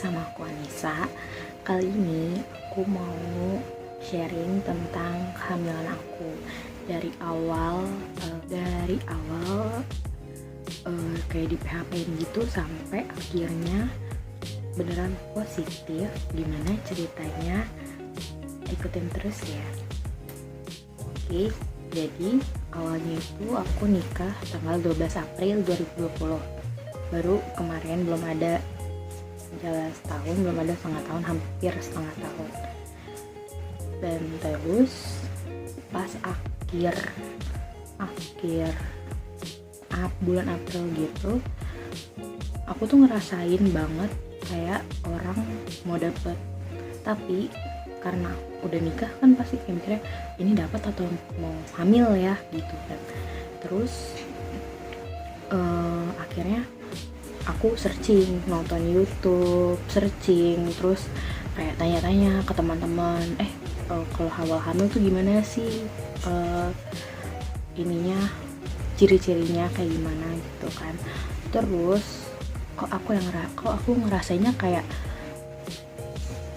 sama aku Anissa. Kali ini aku mau sharing tentang kehamilan aku dari awal kayak di PHP gitu sampai akhirnya beneran positif. Gimana ceritanya? Ikutin terus ya. Oke, jadi awalnya itu aku nikah tanggal 12 April 2020. Baru kemarin, belum ada jalan setahun, belum ada setengah tahun, hampir setengah tahun. Dan terus pas bulan April gitu, aku tuh ngerasain banget kayak orang mau dapet, tapi karena udah nikah kan pasti kayak mikirnya ini dapat atau mau hamil ya gitu kan. Terus akhirnya aku nonton YouTube, terus kayak tanya-tanya ke teman-teman, kalau awal hamil tuh gimana sih, ininya, ciri-cirinya kayak gimana gitu kan. Terus kok aku ngerasainnya kayak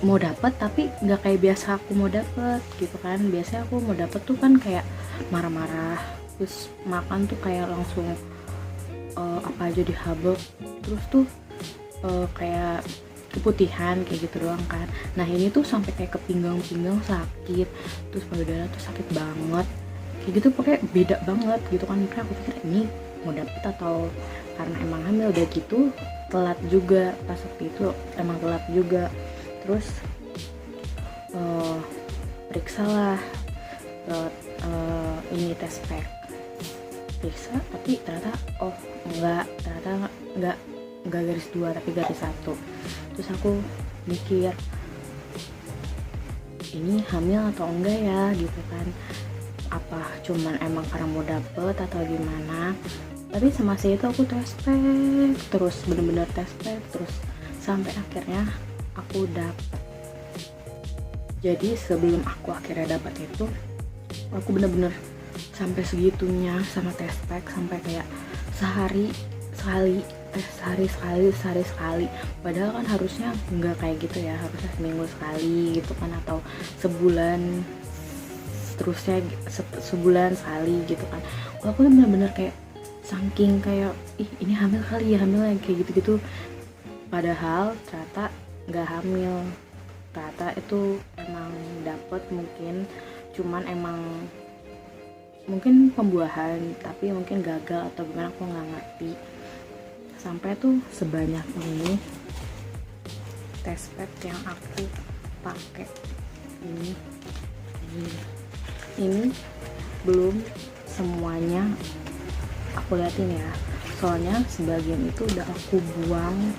mau dapet tapi nggak kayak biasa aku mau dapet gitu kan. Biasanya aku mau dapet tuh kan kayak marah-marah, terus makan tuh kayak langsung apa aja dihabek, terus tuh kayak keputihan kayak gitu doang kan. Nah ini tuh sampai kayak ke pinggang sakit, terus payudara tuh sakit banget kayak gitu, pokoknya beda banget gitu kan. Makanya aku pikir ini mau dapet atau karena emang hamil. Udah gitu telat juga, pas waktu itu emang telat juga. Terus periksa lah ini tes pack, periksa tapi ternyata enggak garis 2 tapi garis 1. Terus aku mikir ini hamil atau enggak ya gitu kan, apa cuman emang karena mau dapet atau gimana. Tapi semasa itu aku tes pack terus, bener-bener tes pack terus sampai akhirnya aku dapet. Jadi sebelum aku akhirnya dapat itu, aku bener-bener sampai segitunya sama tes pack, sampai kayak sehari sekali. Padahal kan harusnya nggak kayak gitu ya, harusnya seminggu sekali gitu kan, atau sebulan seterusnya, sebulan sekali gitu kan. Aku bener-bener kayak saking kayak ini hamil kali ya, kayak gitu-gitu. Padahal ternyata nggak hamil, ternyata itu emang dapet, cuman emang mungkin pembuahan tapi mungkin gagal atau gimana, aku nggak ngerti. Sampai tuh sebanyak ini tes pack yang aku pakai ini belum semuanya aku liatin ya, soalnya sebagian itu udah aku buang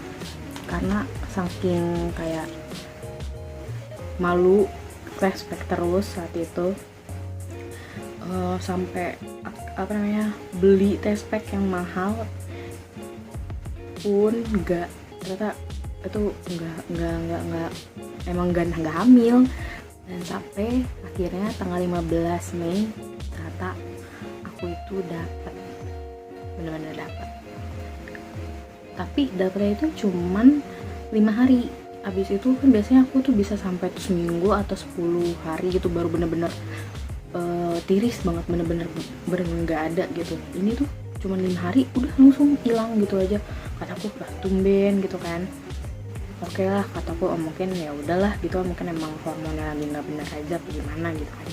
karena saking kayak malu tes pack terus saat itu. Sampai beli tes pack yang mahal pun ternyata itu nggak hamil. Dan sampai akhirnya tanggal 15 Mei ternyata aku itu dapat, benar-benar dapat. Tapi dapetnya itu cuman 5 hari. Abis itu kan biasanya aku tuh bisa sampai seminggu atau 10 hari gitu baru bener-bener tiris banget, bener-bener nggak ada gitu. Ini tuh cuma 5 hari udah langsung hilang gitu aja. Kataku tumben gitu kan. Oke lah, kataku mungkin ya udahlah gitu, mungkin emang hormonnya lagi nggak bener aja gimana gitu kan.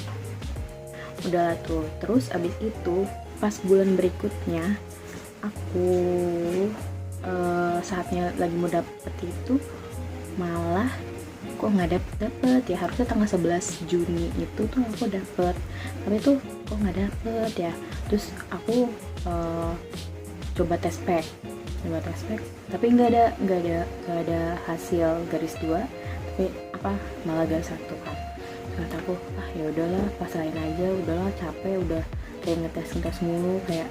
Udah tuh. Terus abis itu pas bulan berikutnya aku saatnya lagi mau dapet itu malah kok nggak dapet ya. Harusnya tanggal 11 Juni itu tuh aku dapet, tapi tuh kok nggak dapet ya. Terus aku coba tes pack tapi nggak ada hasil garis 2, tapi malah garis 1 kan. Kata aku ya udahlah, pasain aja, udahlah capek, udah kayak ngetes mulu, kayak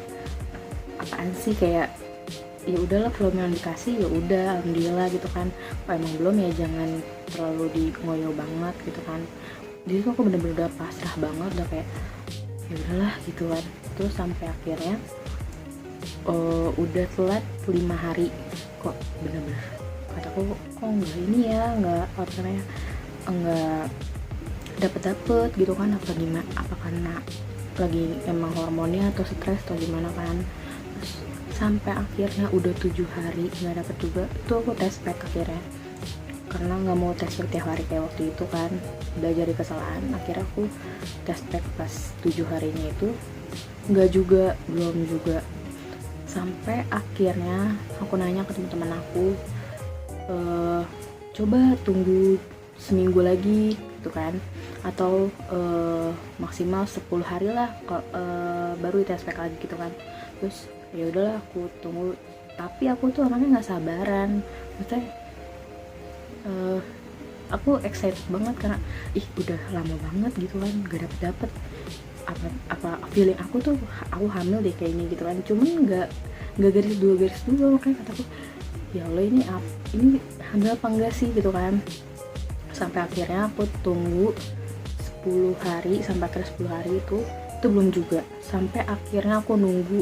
apaan sih, kayak ya udahlah, kalau memang dikasih ya udah alhamdulillah gitu kan. Kalau emang belum ya jangan terlalu ngoyo banget gitu kan. Jadi tuh aku bener-bener udah pasrah banget, udah kayak ya udahlah gitu kan. Terus sampai akhirnya udah telat 5 hari, kok bener-bener kataku kok nggak ini ya, nggak apa namanya, nggak dapet gitu kan, apa gimana, apa karena lagi emang hormonnya atau stres atau gimana kan. Terus sampai akhirnya udah 7 hari nggak dapet juga, itu aku tes pack akhirnya, karena nggak mau tes pack tiap hari kayak waktu itu kan, udah jadi kesalahan. Akhirnya aku tes pack pas 7 harinya itu nggak juga, belum juga. Sampai akhirnya aku nanya ke teman-teman aku, coba tunggu seminggu lagi gitu kan, atau maksimal 10 hari lah baru tes pack lagi gitu kan. Terus ya udahlah aku tunggu, tapi aku tuh orangnya nggak sabaran, maksudnya aku excited banget karena udah lama banget gitu kan gak dapet apa feeling aku tuh aku hamil deh kayak ini gitu kan, cuman nggak garis dua, makanya kataku ya Allah ini hamil apa enggak sih gitu kan. Sampai akhirnya aku tunggu 10 hari, sampai akhirnya 10 hari itu belum juga. Sampai akhirnya aku nunggu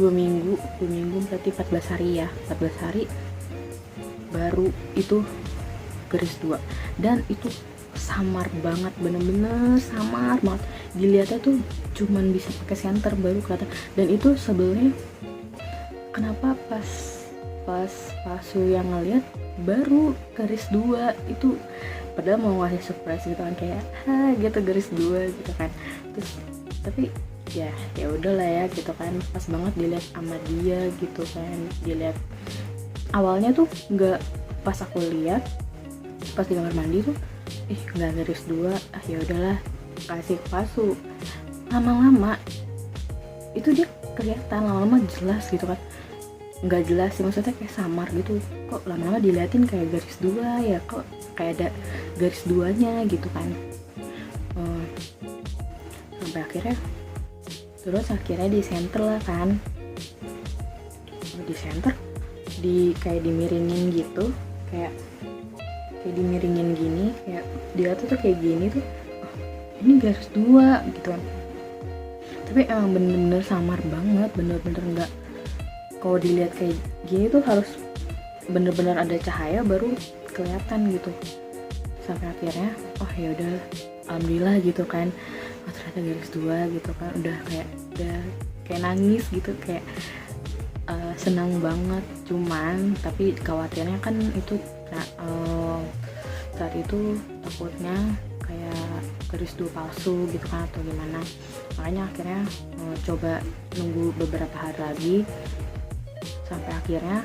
2 minggu berarti 14 hari ya, 14 hari baru itu garis 2, dan itu samar banget, bener-bener samar banget, dilihatnya tuh cuman bisa pakai senter baru kelihatan. Dan itu sebelumnya kenapa pas yang ngeliat baru garis 2 itu, padahal mau ngasih surprise gitu kan, kayak gitu garis 2 gitu kan. Terus tapi ya udahlah ya gitu kan, pas banget dilihat sama dia gitu kan, dilihat awalnya tuh nggak, pas aku lihat pas di kamar mandi tuh nggak garis 2, ya udahlah kasih palsu. Lama-lama itu dia kelihatan, lama-lama jelas gitu kan, nggak jelas sih maksudnya, kayak samar gitu, kok lama-lama diliatin kayak garis 2 ya, kok kayak ada garis 2-nya gitu kan. Sampai akhirnya di center lah kan, di center kayak dimiringin gitu, kayak dimiringin gini, kayak dia tuh kayak gini tuh, ini garis 2 gitu kan. Tapi emang bener-bener samar banget, bener-bener nggak, kalau dilihat kayak gini tuh harus bener-bener ada cahaya baru kelihatan gitu. Sampai akhirnya ya udah alhamdulillah gitu kan, ternyata garis 2 gitu kan, udah kayak nangis gitu, kayak senang banget. Cuman tapi khawatirnya kan itu saat itu takutnya kayak garis 2 palsu gitu kan atau gimana. Makanya akhirnya coba nunggu beberapa hari lagi, sampai akhirnya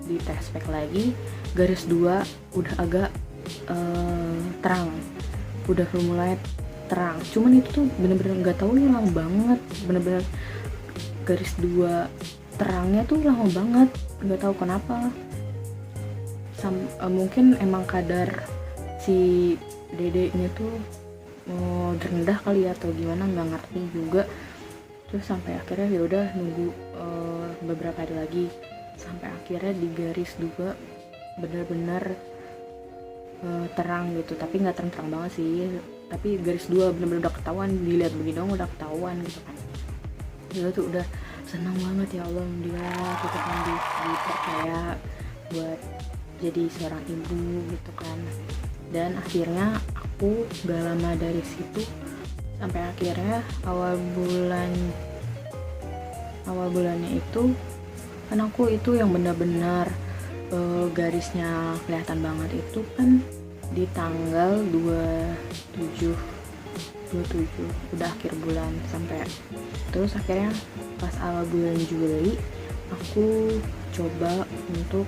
di tes pack lagi garis 2 udah agak terang, udah mulai terang. Cuman itu tuh bener-bener nggak tahu, hilang banget, bener-bener garis 2 terangnya tuh lama banget, nggak tahu kenapa. Mungkin emang kadar si dedeknya tuh rendah kali ya atau gimana, nggak ngerti juga. Terus sampai akhirnya ya udah nunggu beberapa hari lagi, sampai akhirnya di garis 2 benar-benar terang gitu, tapi nggak terang banget sih, tapi garis 2 benar-benar udah ketahuan, dilihat begini dong udah ketahuan gitu kan. Ya tuh udah senang banget, ya Allah alhamdulillah gitu kan, dipercaya buat jadi seorang ibu gitu kan. Dan akhirnya aku gak lama dari situ, sampai akhirnya awal bulannya itu kan aku itu yang benar-benar garisnya kelihatan banget itu kan di tanggal 27 udah akhir bulan. Sampai terus akhirnya pas awal bulan Juli aku coba untuk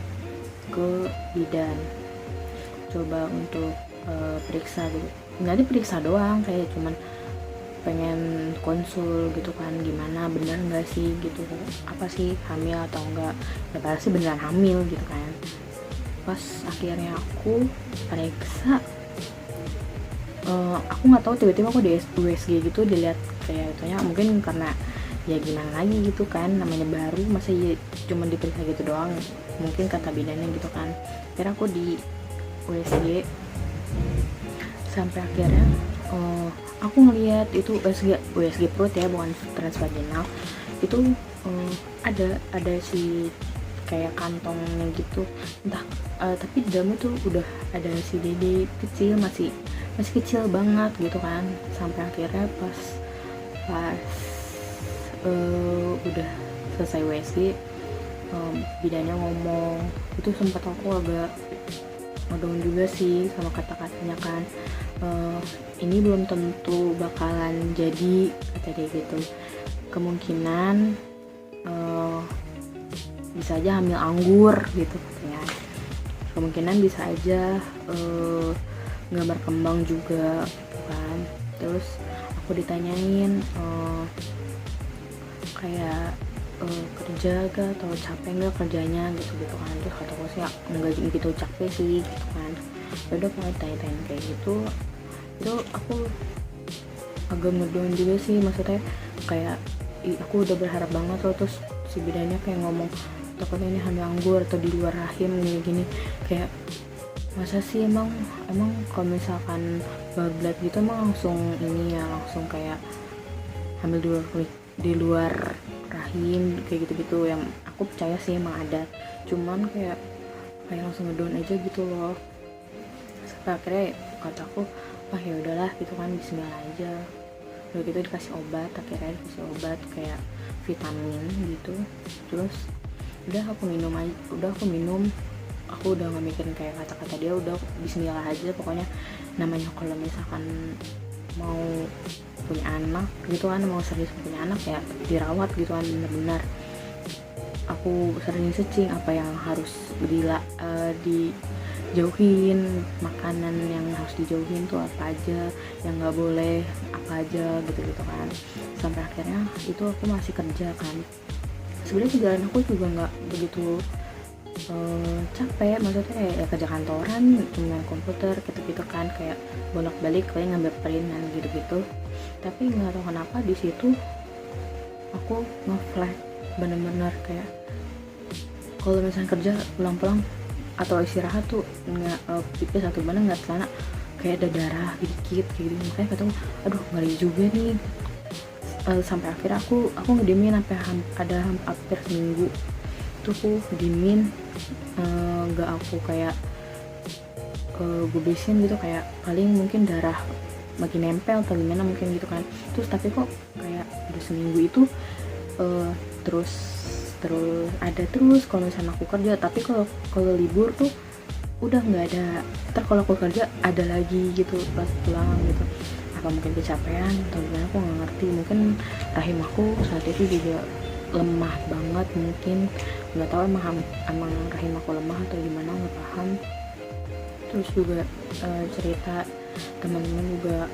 ke bidan, coba untuk periksa gitu, nggak diperiksa doang, kayak cuman pengen konsul gitu kan, gimana bener nggak sih gitu, apa sih hamil atau enggak, ya pasti beneran hamil gitu kan. Pas akhirnya aku periksa, aku nggak tahu, tiba-tiba aku di USG gitu dilihat kayak itunya, mungkin karena ya gimana lagi gitu kan, namanya baru masa ya cuma diperiksa gitu doang, mungkin kata bidannya gitu kan. Akhirnya aku di USG, sampai akhirnya aku ngeliat itu USG perut ya, bukan transvaginal. Itu ada si kayak kantongnya gitu, entah tapi di dalamnya tuh udah ada si dede kecil, masih kecil banget gitu kan. Sampai akhirnya pas udah selesai WC, bidannya ngomong, itu sempat aku agak ngedong juga sih sama kata-katanya kan, ini belum tentu bakalan jadi, kata dia gitu, kemungkinan bisa aja hamil anggur gitu katanya, kemungkinan bisa aja nggak berkembang juga gitu kan. Terus aku ditanyain kayak kerja gak atau capek nggak kerjanya gitu kan. Terus kataku sih nggak gitu capek sih gitu kan. Udah mulai tanya-tanya kayak gitu, itu aku agak ngedown juga sih, maksudnya kayak aku udah berharap banget loh. Terus si bidannya kayak ngomong takutnya ini hamil anggur atau di luar rahim gini, kayak masa sih emang kalau misalkan bablat gitu emang langsung ini ya, langsung kayak hamil di luar rahim kayak gitu yang aku percaya sih emang ada, cuman kayak langsung ngedown aja gitu loh. Sampai akhirnya kataku ya udahlah gitu kan, bismillah aja. Udah gitu dikasih obat, akhirnya dikasih obat kayak vitamin gitu. Terus udah aku minum, aku udah gak mikirin kayak kata-kata dia, udah bismillah aja pokoknya. Namanya kalau misalkan mau punya anak gitu kan, mau serius punya anak ya dirawat gitu kan, benar-benar. Aku sering searching apa yang harus dijauhin, makanan yang harus dijauhin tuh apa aja, yang nggak boleh apa aja gitu kan. Sampai akhirnya itu aku masih kerja kan. Sebenarnya kerjaan aku juga nggak begitu capek, maksudnya ya kerja kantoran, dengan komputer gitu kan, kayak bolak-balik paling ngambil perinan gitu. Tapi nggak tahu kenapa di situ aku nge-flag bener-bener kayak kalau misalnya kerja pulang-pulang atau istirahat tuh nggak pipis atau mana nggak celana kayak ada darah dikit kayak gitu. Makanya kata aduh ngeri juga nih. Sampai akhirnya aku ngediemin sampai ada hampir seminggu tuh aku ngediemin, nggak aku kayak gubesin gitu, kayak paling mungkin darah makin nempel atau gimana mungkin gitu kan. Terus tapi kok kayak udah seminggu itu terus ada terus kalau misalnya aku kerja. Tapi kalau libur tuh udah nggak ada. Ntar kalau aku kerja ada lagi gitu pas pulang gitu. Apa mungkin kecapean atau gimana aku nggak ngerti. Mungkin rahim aku saat itu juga lemah banget, mungkin nggak tahu emang rahim aku lemah atau gimana, nggak paham. Terus juga cerita teman-teman juga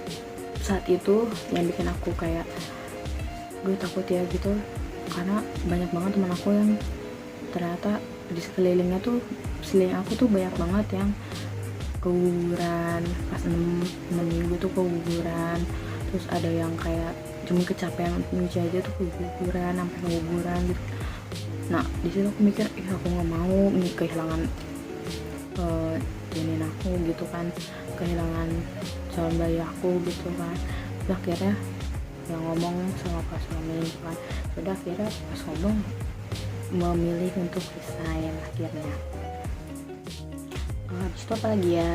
saat itu yang bikin aku kayak gue takut ya gitu, karena banyak banget teman aku yang ternyata di sekeliling aku tuh banyak banget yang keguguran pas 6 minggu tuh keguguran. Terus ada yang kayak cuma kecapean nyuci aja tuh keguguran sampai keguguran gitu. Nah di situ aku mikir aku nggak mau nih kehilangan janin aku gitu kan, kehilangan calon bayi aku gitu kan. Terus akhirnya yang ngomong sama pas suami gitu kan, udah akhirnya pas ngomong memilih untuk resign akhirnya. Habis itu apa lagi ya,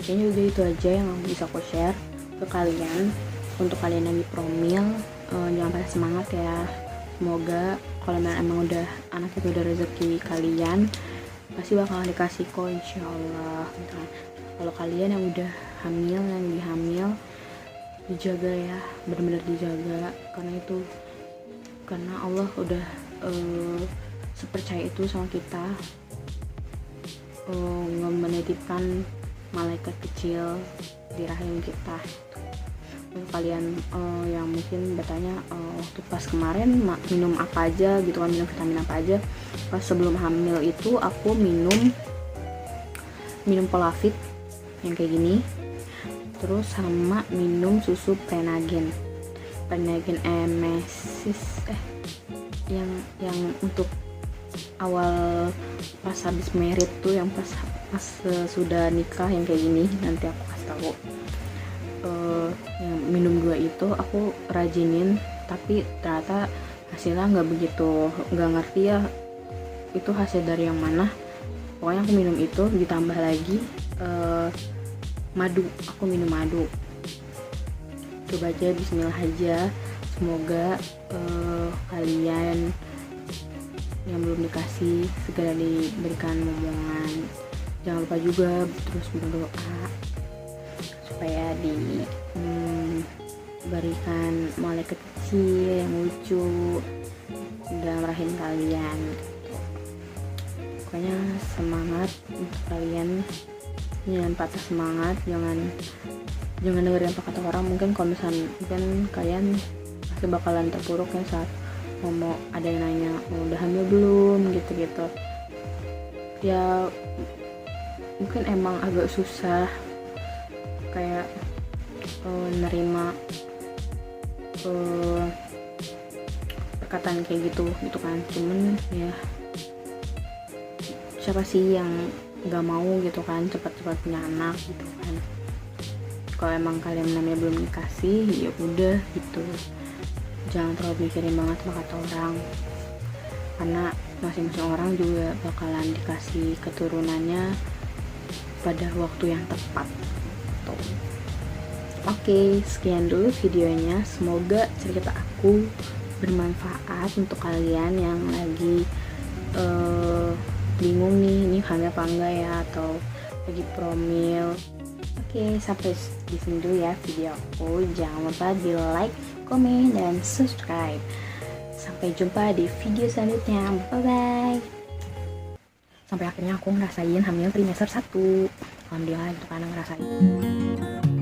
kayaknya udah itu aja yang bisa aku share ke kalian. Untuk kalian yang di promil, jangan pada semangat ya. Semoga kalau emang udah anak itu udah rezeki kalian, pasti bakalan dikasih kok insyaallah gitu kan. Kalau kalian yang udah hamil, yang dihamil, dijaga ya, benar-benar dijaga, karena Allah udah sepercaya itu sama kita, menitipkan malaikat kecil di rahim kita. Untuk kalian yang mungkin bertanya waktu pas kemarin minum apa aja gitu kan, minum vitamin apa aja, pas sebelum hamil itu aku minum Polavit yang kayak gini, terus sama minum susu Prenagen emesis yang untuk awal pas habis merit tuh, yang pas sudah nikah yang kayak gini, nanti aku kasih tahu. Yang minum 2 itu aku rajinin, tapi ternyata hasilnya nggak ngerti ya itu hasil dari yang mana. Pokoknya aku minum itu ditambah lagi madu. Aku minum madu. Coba aja, bismillah aja. Semoga kalian yang belum dikasih segera diberikan momongan. Jangan lupa juga terus berdoa supaya diberikan malaikat kecil yang lucu dalam rahim kalian. Pokoknya semangat untuk kalian, jangan patah semangat, jangan dengerin apa kata orang. Mungkin kalau misalnya kalian pasti bakalan terpuruk ya saat mau ada yang nanya udah hamil belum gitu ya. Mungkin emang agak susah kayak nerima perkataan kayak gitu kan. Cuman ya siapa sih yang nggak mau gitu kan cepat-cepat punya anak gitu kan. Kalau emang kalian namanya belum dikasih, ya udah gitu, jangan terlalu mikirin banget sama kata orang, karena masing-masing orang juga bakalan dikasih keturunannya pada waktu yang tepat gitu. Oke, sekian dulu videonya. Semoga cerita aku bermanfaat untuk kalian yang lagi bingung nih, ini hamil apa enggak ya, atau lagi promil. Oke, sampai di sini dulu ya video aku. Jangan lupa di like, komen, dan subscribe. Sampai jumpa di video selanjutnya. Bye bye. Sampai akhirnya aku ngerasain hamil trimester 1. Alhamdulillah, itu karena ngerasain.